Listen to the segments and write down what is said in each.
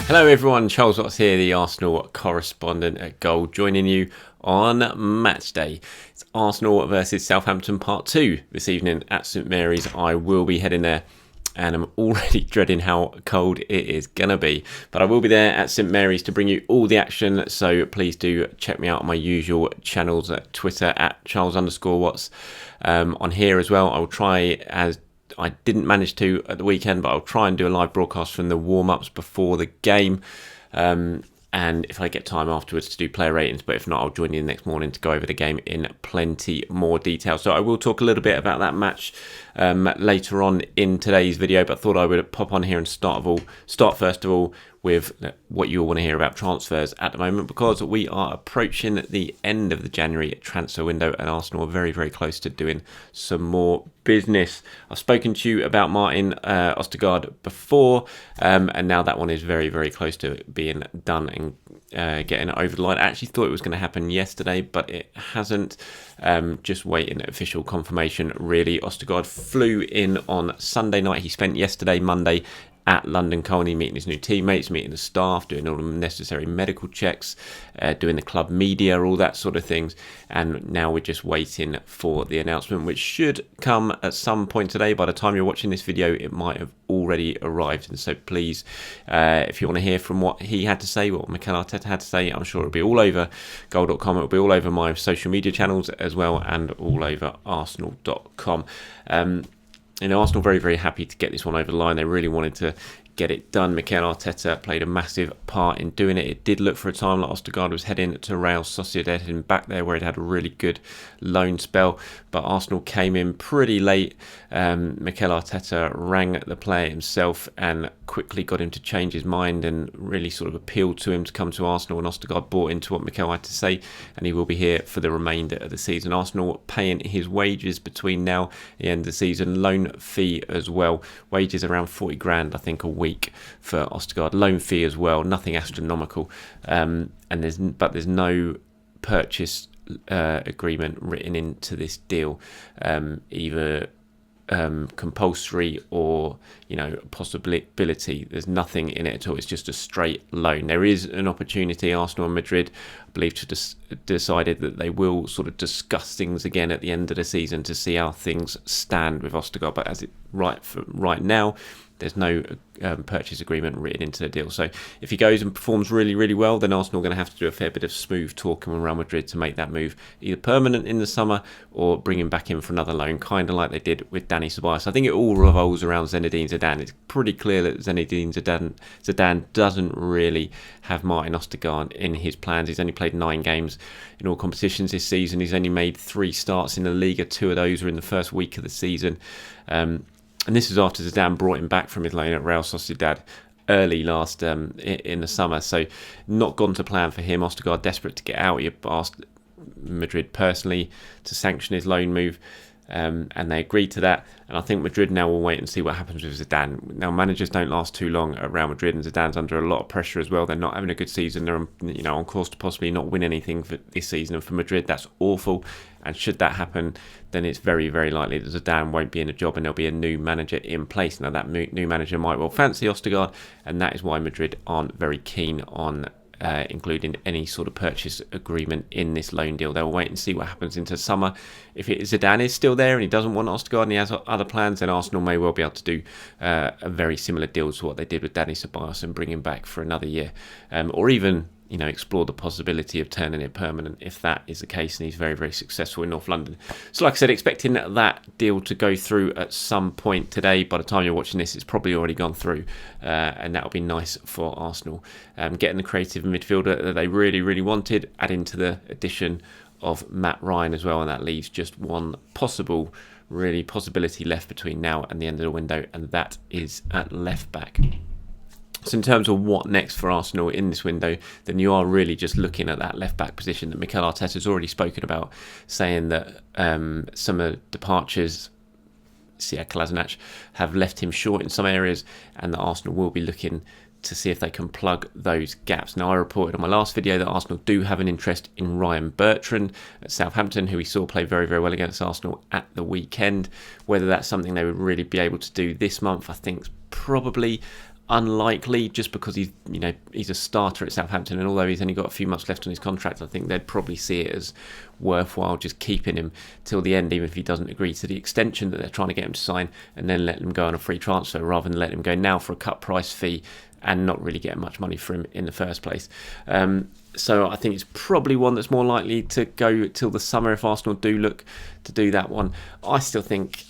Hello everyone, Charles Watts here, the Arsenal correspondent at Goal, joining you on match day. It's Arsenal versus Southampton part 2 this evening at St Mary's. I will be heading there and I'm already dreading how cold it is going to be. But I will be there at St Mary's to bring you all the action, so please do check me out on my usual channels at Twitter at Charles_Watts. On here as well, I will try, as I didn't manage to at the weekend, but I'll try and do a live broadcast from the warm-ups before the game. And if I get time afterwards to do player ratings, but if not, I'll join you the next morning to go over the game in plenty more detail. So I will talk a little bit about that match later on in today's video, but I thought I would pop on here and start first of all with what you all want to hear about transfers at the moment, because we are approaching the end of the January transfer window and Arsenal are very, very close to doing some more business. I've spoken to you about Martin Odegaard before, and now that one is very, very close to being done and getting it over the line. I actually thought it was going to happen yesterday, but it hasn't. Just waiting official confirmation, really. Odegaard flew in on Sunday night. He spent yesterday, Monday, at London Colney, meeting his new teammates, meeting the staff, doing all the necessary medical checks, doing the club media, all that sort of things. And now we're just waiting for the announcement, which should come at some point today. By the time you're watching this video, it might have already arrived. And so please, if you want to hear from what he had to say, what Mikel Arteta had to say, I'm sure it'll be all over goal.com. It'll be all over my social media channels as well, and all over arsenal.com. Arsenal very, very happy to get this one over the line. They really wanted to get it done. Mikel Arteta played a massive part in doing it. It did look for a time like Odegaard was heading to Real Sociedad, heading back there where he'd had a really good loan spell, but Arsenal came in pretty late. Mikel Arteta rang the player himself and quickly got him to change his mind and really sort of appealed to him to come to Arsenal, and Odegaard bought into what Mikel had to say, and he will be here for the remainder of the season. Arsenal paying his wages between now and the end of the season, loan fee as well. Wages around 40 grand, I think, a week for Odegaard. Loan fee as well, nothing astronomical. And there's no purchase agreement written into this deal, either compulsory or possibility. There's nothing in it at all. It's just a straight loan. There is an opportunity. Arsenal and Madrid, I believe, decided that they will sort of discuss things again at the end of the season to see how things stand with Odegaard. But as it right now, there's no purchase agreement written into the deal. So if he goes and performs really, really well, then Arsenal are going to have to do a fair bit of smooth talking with Real Madrid to make that move either permanent in the summer or bring him back in for another loan, kind of like they did with Dani Ceballos. I think it all revolves around Zinedine Zidane. It's pretty clear that Zinedine Zidane doesn't really have Martin Odegaard in his plans. He's only played 9 games in all competitions this season. He's only made 3 starts in the Liga. 2 of those were in the first week of the season. And this is after Zidane brought him back from his loan at Real Sociedad early last in the summer. So not gone to plan for him. Odegaard desperate to get out. He asked Madrid personally to sanction his loan move, and they agreed to that. And I think Madrid now will wait and see what happens with Zidane. Now, managers don't last too long at Real Madrid, and Zidane's under a lot of pressure as well. They're not having a good season. They're on course to possibly not win anything for this season. And for Madrid, that's awful. And should that happen, then it's very, very likely that Zidane won't be in a job and there'll be a new manager in place. Now, that new manager might well fancy Odegaard, and that is why Madrid aren't very keen on including any sort of purchase agreement in this loan deal. They'll wait and see what happens into summer. If Zidane is still there and he doesn't want Odegaard and he has other plans, then Arsenal may well be able to do a very similar deal to what they did with Dani Ceballos and bring him back for another year, or even explore the possibility of turning it permanent if that is the case and he's very, very successful in North London. So like I said, expecting that deal to go through at some point today. By the time you're watching this, it's probably already gone through, and that'll be nice for Arsenal. Getting the creative midfielder that they really, really wanted, adding to the addition of Matt Ryan as well, and that leaves just one possibility left between now and the end of the window, and that is at left back. So in terms of what next for Arsenal in this window, then you are really just looking at that left-back position that Mikel Arteta has already spoken about, saying that some of the departures, Kolasinac, have left him short in some areas, and that Arsenal will be looking to see if they can plug those gaps. Now, I reported on my last video that Arsenal do have an interest in Ryan Bertrand at Southampton, who we saw play very, very well against Arsenal at the weekend. Whether that's something they would really be able to do this month, I think is probably unlikely, just because he's a starter at Southampton, and although he's only got a few months left on his contract, I think they'd probably see it as worthwhile just keeping him till the end, even if he doesn't agree to the extension that they're trying to get him to sign, and then let him go on a free transfer rather than let him go now for a cut price fee and not really get much money for him in the first place. So I think it's probably one that's more likely to go till the summer if Arsenal do look to do that one. I still think,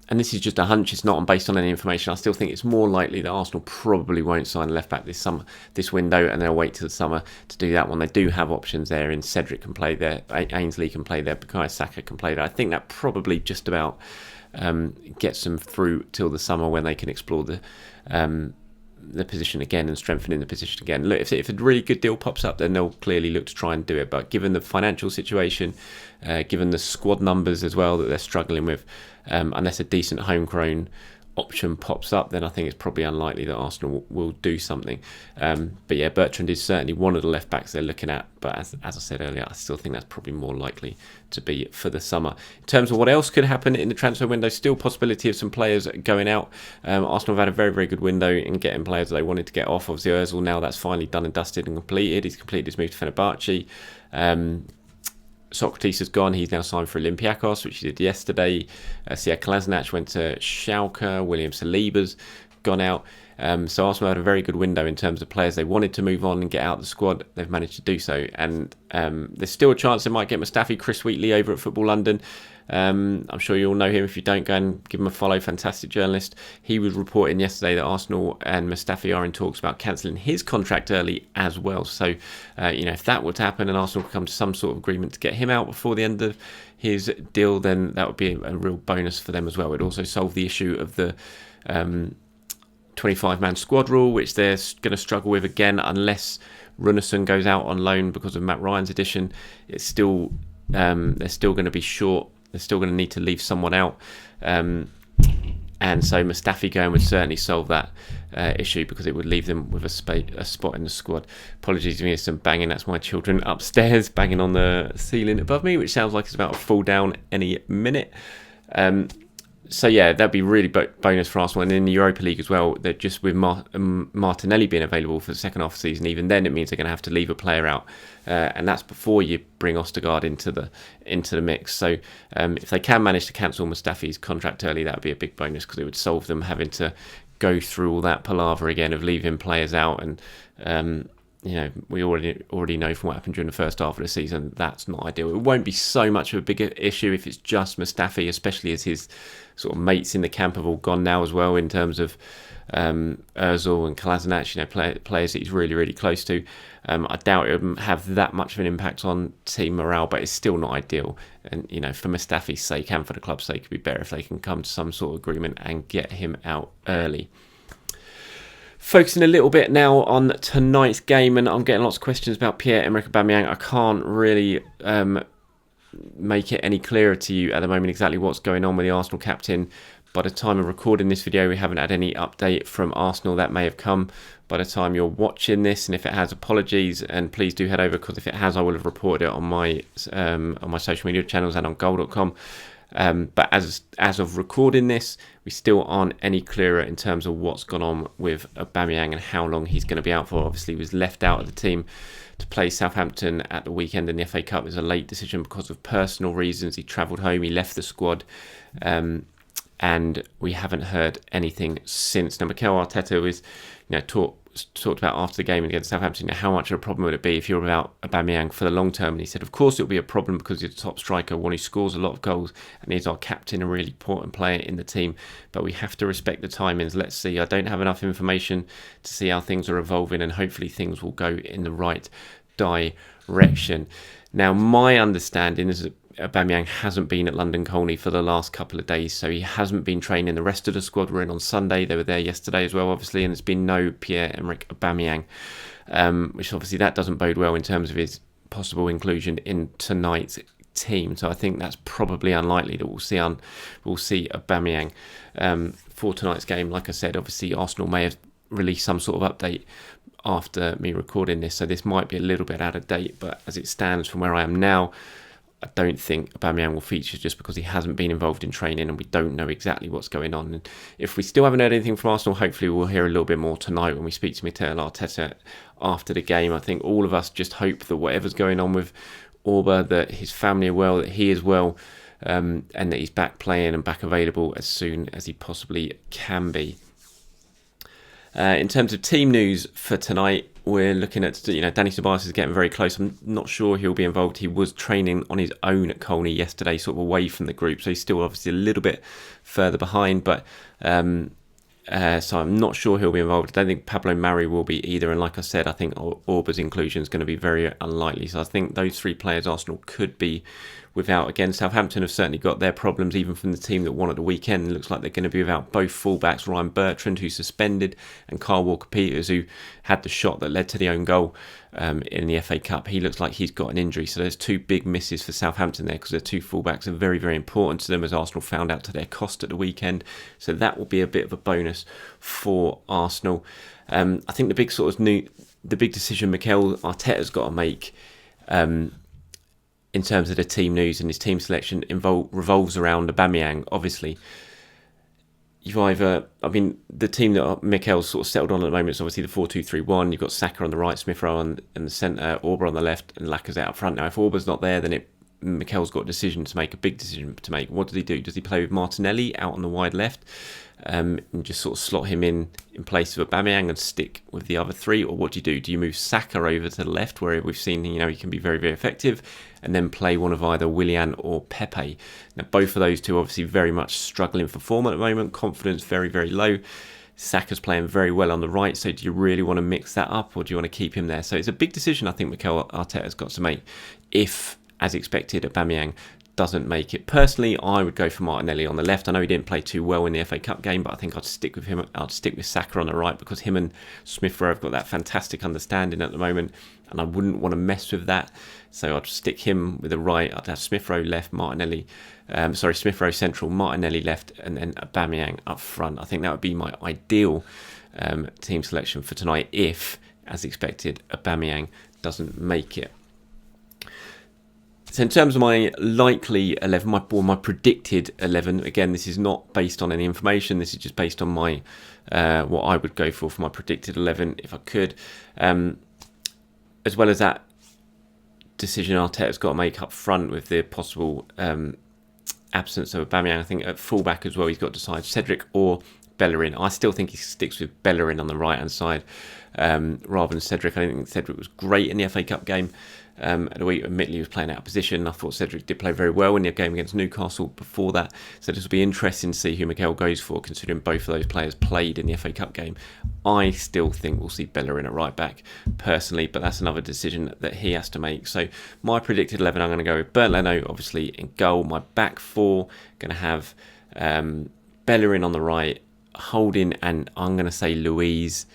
and this is just a hunch, it's not based on any information, I still think it's more likely that Arsenal probably won't sign a left-back this window, and they'll wait till the summer to do that one. They do have options there, and Cedric can play there, Ainsley can play there, Bukayo Saka can play there. I think that probably just about gets them through till the summer, when they can explore the position again and strengthening the position again. Look, if a really good deal pops up, then they'll clearly look to try and do it. But given the financial situation, given the squad numbers as well that they're struggling with, unless a decent homegrown option pops up, then I think it's probably unlikely that Arsenal will do something. But yeah, Bertrand is certainly one of the left backs they're looking at. But as I said earlier, I still think that's probably more likely to be for the summer. In terms of what else could happen in the transfer window, still possibility of some players going out. Arsenal have had a very, very good window in getting players they wanted to get off. Obviously, Ozil, now that's finally done and dusted and completed. He's completed his move to Fenerbahce. Socrates has gone. He's now signed for Olympiacos, which he did yesterday. Sead Kolasinac went to Schalke. William Saliba's gone out. So Arsenal had a very good window in terms of players they wanted to move on and get out of the squad. They've managed to do so. And there's still a chance they might get Mustafi. Chris Wheatley over at Football London. I'm sure you all know him. If you don't, go and give him a follow. Fantastic journalist. He was reporting yesterday that Arsenal and Mustafi are in talks about cancelling his contract early as well. So, if that were to happen and Arsenal could come to some sort of agreement to get him out before the end of his deal, then that would be a real bonus for them as well. It would also solve the issue of the 25-man squad rule, which they're going to struggle with again unless Runarsson goes out on loan because of Matt Ryan's addition. It's still they're still going to be short. They're still going to need to leave someone out. And so Mustafi going would certainly solve that issue, because it would leave them with a spot in the squad. Apologies to me, there's some banging. That's my children upstairs banging on the ceiling above me, which sounds like it's about to fall down any minute. So yeah, that'd be really bonus for Arsenal. And in the Europa League as well, they're just with Martinelli being available for the second half of the season. Even then, it means they're going to have to leave a player out, and that's before you bring Odegaard into the mix. So if they can manage to cancel Mustafi's contract early, that would be a big bonus, because it would solve them having to go through all that palaver again of leaving players out. And we already know from what happened during the first half of the season, that's not ideal. It won't be so much of a bigger issue if it's just Mustafi, especially as his sort of mates in the camp have all gone now as well, in terms of Ozil and Kolasinac, players that he's really, really close to. I doubt it would have that much of an impact on team morale, but it's still not ideal. And, for Mustafi's sake and for the club's sake, it would be better if they can come to some sort of agreement and get him out early. Focusing a little bit now on tonight's game, and I'm getting lots of questions about Pierre-Emerick Aubameyang. I can't really make it any clearer to you at the moment exactly what's going on with the Arsenal captain. By the time of recording this video, we haven't had any update from Arsenal. That may have come by the time you're watching this, and if it has, apologies, and please do head over, because if it has, I will have reported it on my social media channels and on goal.com. But as of recording this, we still aren't any clearer in terms of what's gone on with Aubameyang and how long he's going to be out for. Obviously, he was left out of the team to play Southampton at the weekend in the FA Cup. It was a late decision because of personal reasons. He travelled home, he left the squad, and we haven't heard anything since. Now, Mikel Arteta was, talked about after the game against Southampton, how much of a problem would it be if you're without Aubameyang for the long term? And he said, of course it'll be a problem, because he's a top striker, one who scores a lot of goals, and he's our captain, a really important player in the team. But we have to respect the timings. Let's see. I don't have enough information to see how things are evolving, and hopefully things will go in the right direction. Now, my understanding is that Aubameyang hasn't been at London Colney for the last couple of days, so he hasn't been training. The rest of the squad were in on Sunday. They were there yesterday as well, obviously, and there's been no Pierre-Emerick Aubameyang, which obviously that doesn't bode well in terms of his possible inclusion in tonight's team. So I think that's probably unlikely that we'll see Aubameyang for tonight's game. Like I said, obviously Arsenal may have release some sort of update after me recording this, so this might be a little bit out of date, but as it stands from where I am now, I don't think Aubameyang will feature just because he hasn't been involved in training and we don't know exactly what's going on. And if we still haven't heard anything from Arsenal, hopefully we'll hear a little bit more tonight when we speak to Mikel Arteta after the game. I think all of us just hope that whatever's going on with Auba, that his family are well, that he is well, and that he's back playing and back available as soon as he possibly can be. In terms of team news for tonight, we're looking at, Danny Ceballos is getting very close. I'm not sure he'll be involved. He was training on his own at Colney yesterday, sort of away from the group, so he's still obviously a little bit further behind, but so I'm not sure he'll be involved. I don't think Pablo Mari will be either, and like I said, I think Auba's inclusion is going to be very unlikely, so I think those three players Arsenal could be without. Again, Southampton have certainly got their problems, even from the team that won at the weekend. It looks like they're going to be without both fullbacks, Ryan Bertrand, who's suspended, and Kyle Walker-Peters, who had the shot that led to the own goal in the FA Cup. He looks like he's got an injury, so there's two big misses for Southampton there, because their two fullbacks are very, very important to them, as Arsenal found out to their cost at the weekend. So that will be a bit of a bonus for Arsenal. I think the big decision Mikel Arteta's got to make in terms of the team news and his team selection revolves around Aubameyang. Obviously, the team that Mikel's sort of settled on at the moment is obviously the 4-2-3-1. You've got Saka on the right, Smith Rowe in the centre, Auba on the left, and Lacazette up front. Now, if Auba's not there, then Mikel's got a big decision to make. What does he do? Does he play with Martinelli out on the wide left and just sort of slot him in place of Aubameyang and stick with the other three? Or what do you do? Do you move Saka over to the left, where we've seen he can be very, very effective, and then play one of either Willian or Pepe? Now, both of those two obviously very much struggling for form at the moment. Confidence very, very low. Saka's playing very well on the right, so do you really want to mix that up, or do you want to keep him there? So it's a big decision I think Mikel Arteta's got to make if, as expected, Aubameyang doesn't make it. Personally, I would go for Martinelli on the left. I know he didn't play too well in the FA Cup game, but I think I'd stick with him. I'd stick with Saka on the right, because him and Smith Rowe have got that fantastic understanding at the moment, and I wouldn't want to mess with that. So I'd stick him with the right. I'd have Smith Rowe left, Smith Rowe central, Martinelli left, and then Aubameyang up front. I think that would be my ideal team selection for tonight if, as expected, Aubameyang doesn't make it. So in terms of my likely 11, my predicted 11, again, this is not based on any information. This is just based on my what I would go for my predicted 11 if I could. As well as that decision Arteta's got to make up front with the possible absence of Aubameyang. I think at fullback as well, he's got to decide Cedric or Bellerin. I still think he sticks with Bellerin on the right-hand side rather than Cedric. I think Cedric was great in the FA Cup game at the week. Admittedly, he was playing out of position. I thought Cedric did play very well in the game against Newcastle before that. So this will be interesting to see who Mikel goes for, considering both of those players played in the FA Cup game. I still think we'll see Bellerin at right back, personally, but that's another decision that he has to make. So my predicted 11, I'm going to go with Bernd Leno, obviously, in goal. My back four, going to have Bellerin on the right, Holding, and I'm going to say Luiz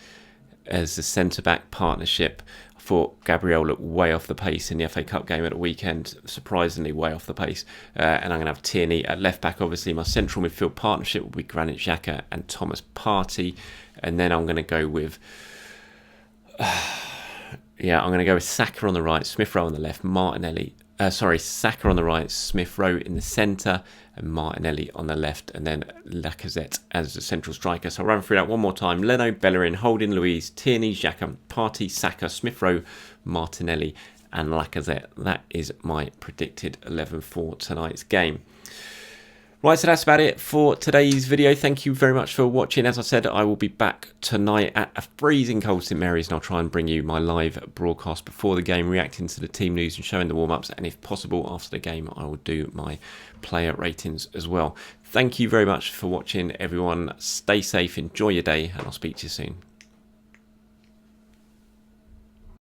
as the centre-back partnership. I thought Gabriel looked way off the pace in the FA Cup game at the weekend, surprisingly way off the pace. And I'm going to have Tierney at left-back. Obviously, my central midfield partnership will be Granit Xhaka and Thomas Partey. And then I'm going to go with... I'm going to go with Saka on the right, Smith Rowe on the left, Saka on the right, Smith Rowe in the centre, and Martinelli on the left, and then Lacazette as the central striker. So I'll run through that one more time. Leno, Bellerin, Holding, Luiz, Tierney, Xhaka, Partey, Saka, Smith Rowe, Martinelli, and Lacazette. That is my predicted 11 for tonight's game. Right, so that's about it for today's video. Thank you very much for watching. As I said, I will be back tonight at a freezing cold St Mary's, and I'll try and bring you my live broadcast before the game, reacting to the team news and showing the warm-ups. And if possible, after the game, I will do my player ratings as well. Thank you very much for watching, everyone. Stay safe, enjoy your day, and I'll speak to you soon.